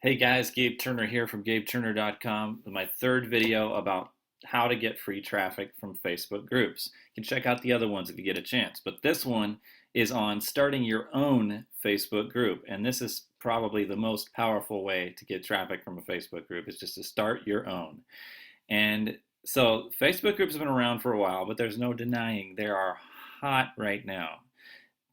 Hey guys, Gabe Turner here from GabeTurner.com with my third video about how to get free traffic from Facebook groups. You can check out the other ones if you get a chance, but this one is on starting your own Facebook group, and this is probably the most powerful way to get traffic from a Facebook group is just to start your own. And so Facebook groups have been around for a while, but there's no denying they are hot right now.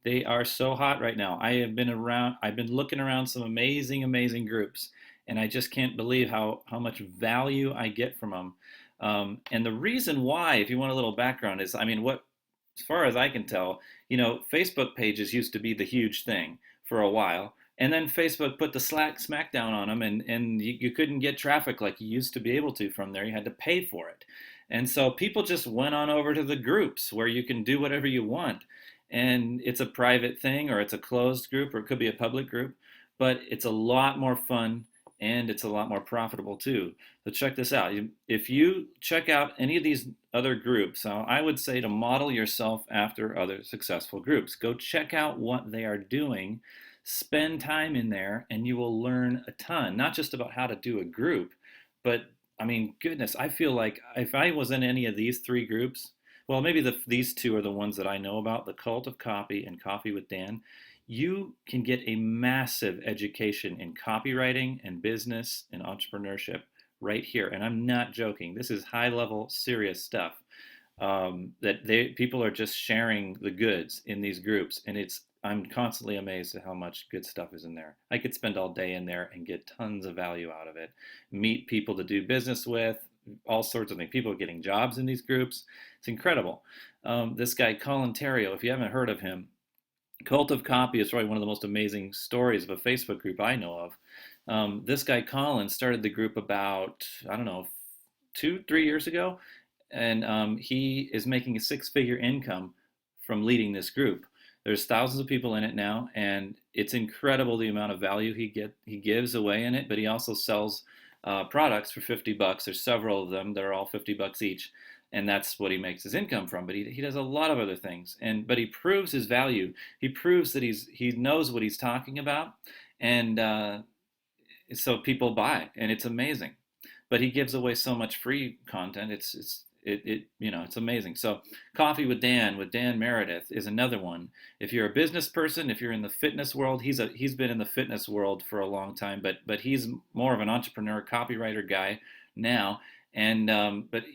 They are so hot right now. I've been looking around some amazing, amazing groups, and I just can't believe how much value I get from them. And the reason why, if you want a little background, is as far as I can tell, Facebook pages used to be the huge thing for a while. And then Facebook put the smackdown on them, and you couldn't get traffic like you used to be able to from there. You had to pay for it. And so people just went on over to the groups where you can do whatever you want, and it's a private thing or it's a closed group or it could be a public group, but it's a lot more fun and it's a lot more profitable too. So check this out. If you check out any of these other groups, I would say to model yourself after other successful groups. Go check out what they are doing, spend time in there, and you will learn a ton, not just about how to do a group, but goodness, I feel like if I was in any of these three groups, well, maybe these two are the ones that I know about, the Cult of Copy and Coffee with Dan. You can get a massive education in copywriting and business and entrepreneurship right here. And I'm not joking. This is high level, serious stuff people are just sharing the goods in these groups. And I'm constantly amazed at how much good stuff is in there. I could spend all day in there and get tons of value out of it. Meet people to do business with, all sorts of things. People are getting jobs in these groups. It's incredible. This guy, Colin Theriot, if you haven't heard of him, Cult of Copy is probably one of the most amazing stories of a Facebook group I know of. This guy, Colin, started the group about, I don't know, 2, 3 years ago, and he is making a six-figure income from leading this group. There's thousands of people in it now, and it's incredible the amount of value he gives away in it. But he also sells products for $50. There's several of them. They're all $50 each, and that's what he makes his income from. But he does a lot of other things, but he proves his value. He proves that he knows what he's talking about, and so people buy, and it's amazing. But he gives away so much free content. It's amazing. So Coffee with Dan Meredith is another one. If you're a business person, if you're in the fitness world, he's been in the fitness world for a long time, but he's more of an entrepreneur, copywriter guy now. And but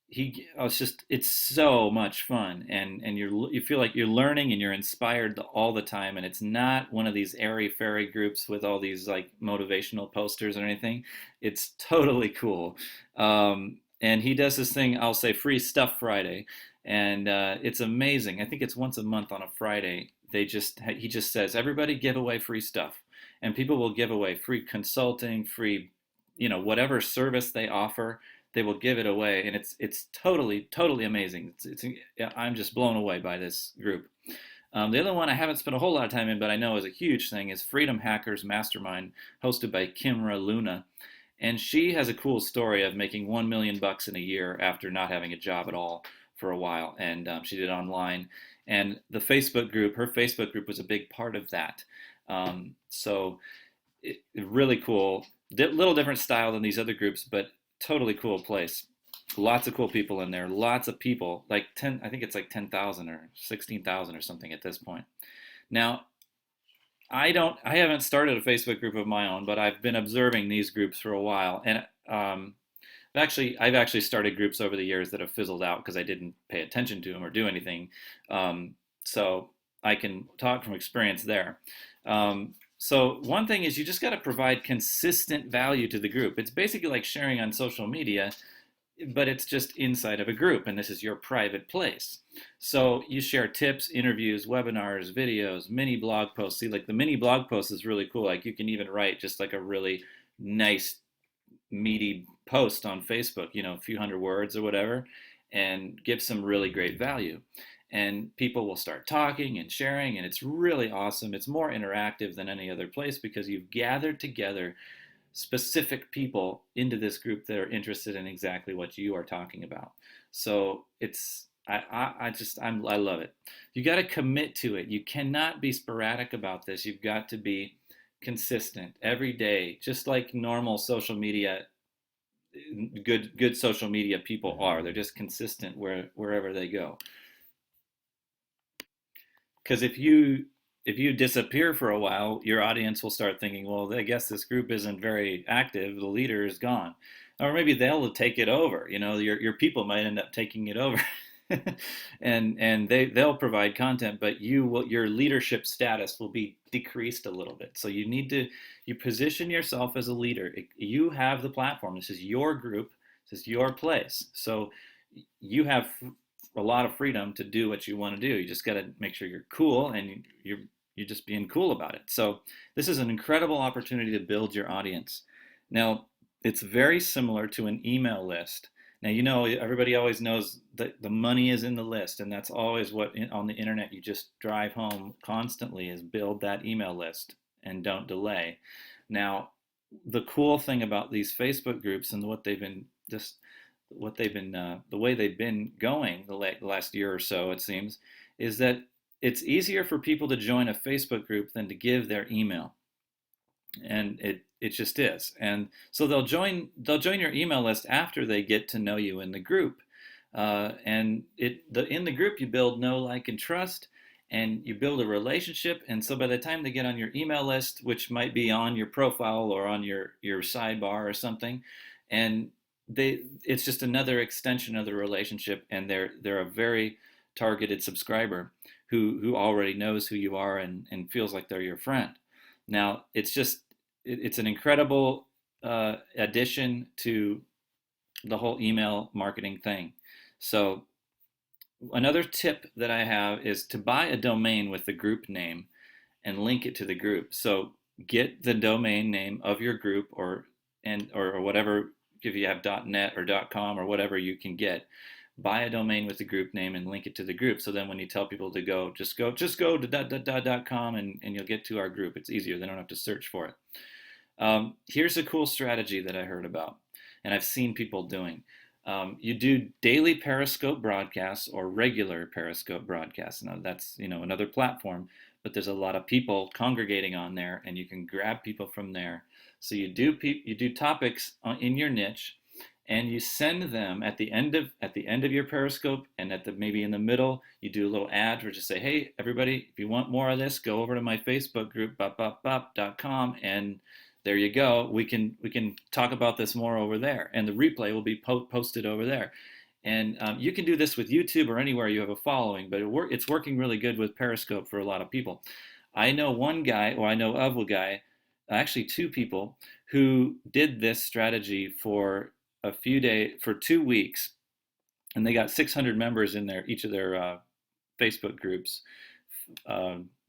it's so much fun, and you feel like you're learning and you're inspired all the time, and it's not one of these airy fairy groups with all these like motivational posters or anything. It's totally cool. And he does this thing, I'll say, Free Stuff Friday, and it's amazing. I think it's once a month on a Friday. He just says, everybody give away free stuff, and people will give away free consulting, free, whatever service they offer, they will give it away, and it's totally amazing. Yeah, I'm just blown away by this group. The other one I haven't spent a whole lot of time in, but I know is a huge thing, is Freedom Hackers Mastermind, hosted by Kimra Luna. And she has a cool story of making 1 million bucks in a year after not having a job at all for a while, and she did it online. And her Facebook group was a big part of that. Really cool, little different style than these other groups, but totally cool place. Lots of cool people in there. Lots of people, like 10. I think it's like 10,000 or 16,000 or something at this point. Now, I haven't started a Facebook group of my own, but I've been observing these groups for a while, and I've actually started groups over the years that have fizzled out because I didn't pay attention to them or do anything. So I can talk from experience there. So one thing is you just got to provide consistent value to the group. It's basically like sharing on social media, but it's just inside of a group, and this is your private place. So you share tips, interviews, webinars, videos, mini blog posts. See, like the mini blog post is really cool. Like you can even write just like a really nice, meaty post on Facebook, a few hundred words or whatever, and give some really great value. And people will start talking and sharing, and it's really awesome. It's more interactive than any other place because you've gathered together specific people into this group that are interested in exactly what you are talking about. So I love it. You got to commit to it. You cannot be sporadic about this. You've got to be consistent every day, just like normal social media, good social media people are. They're just consistent wherever they go. Because if you disappear for a while, your audience will start thinking, well, I guess this group isn't very active. The leader is gone, or maybe they'll take it over. Your people might end up taking it over, and they'll provide content, but your leadership status will be decreased a little bit. So you position yourself as a leader. You have the platform. This is your group. This is your place. So you have a lot of freedom to do what you want to do. You just got to make sure you're cool, and you're just being cool about it. So this is an incredible opportunity to build your audience. Now, it's very similar to an email list. Now, everybody always knows that the money is in the list, and that's always what on the internet you just drive home constantly is build that email list and don't delay. Now, the cool thing about these Facebook groups and the way they've been going the last year or so, it seems, is that it's easier for people to join a Facebook group than to give their email, and it just is. And so they'll join your email list after they get to know you in the group, and in the group you build know, like, and trust, and you build a relationship. And so by the time they get on your email list, which might be on your profile or on your sidebar or something, and it's just another extension of the relationship, and they're a very targeted subscriber who already knows who you are and feels like they're your friend. Now, it's an incredible addition to the whole email marketing thing. So another tip that I have is to buy a domain with the group name and link it to the group. So get the domain name of your group or whatever. If you have .net or .com or whatever you can get, buy a domain with the group name and link it to the group. So then when you tell people to go, just go to .com and you'll get to our group. It's easier. They don't have to search for it. Here's a cool strategy that I heard about and I've seen people doing. You do daily Periscope broadcasts or regular Periscope broadcasts. Now that's another platform, but there's a lot of people congregating on there, and you can grab people from there. So you do topics in your niche, and you send them at the end of your Periscope, and maybe in the middle you do a little ad or just say, hey everybody, if you want more of this, go over to my Facebook group .com, and there you go. We can talk about this more over there, and the replay will be posted over there. And you can do this with YouTube or anywhere you have a following, but it's working really good with Periscope for a lot of people. I know of a guy, actually two people, who did this strategy for 2 weeks, and they got 600 members in each of their Facebook groups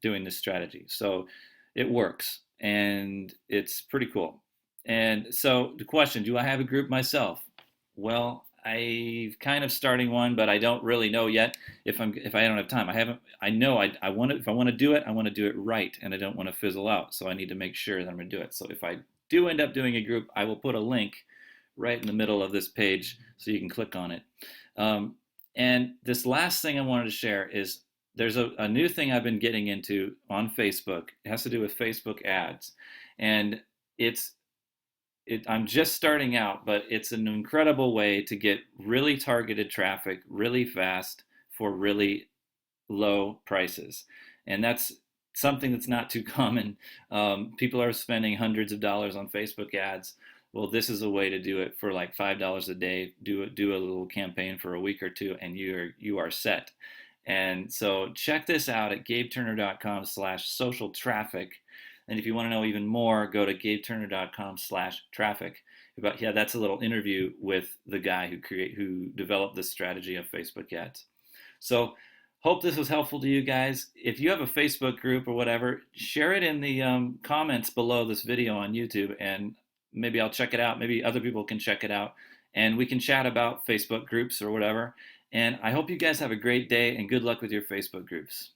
doing this strategy. So it works, and it's pretty cool. And so the question, do I have a group myself? Well, I'm kind of starting one, but I don't really know yet if I don't have time. I want to, if I want to do it, I want to do it right, and I don't want to fizzle out. So I need to make sure that I'm going to do it. So if I do end up doing a group, I will put a link right in the middle of this page so you can click on it. And this last thing I wanted to share is there's a new thing I've been getting into on Facebook. It has to do with Facebook ads, and I'm just starting out, but it's an incredible way to get really targeted traffic really fast for really low prices. And that's something that's not too common. People are spending hundreds of dollars on Facebook ads. Well, this is a way to do it for like $5 a day. Do a little campaign for a week or two, and you are set. And so check this out at gabeturner.com/social traffic. And if you want to know even more, go to gabeturner.com/traffic. But yeah, that's a little interview with the guy who developed this strategy of Facebook ads. So hope this was helpful to you guys. If you have a Facebook group or whatever, share it in the comments below this video on YouTube, and maybe I'll check it out. Maybe other people can check it out, and we can chat about Facebook groups or whatever. And I hope you guys have a great day, and good luck with your Facebook groups.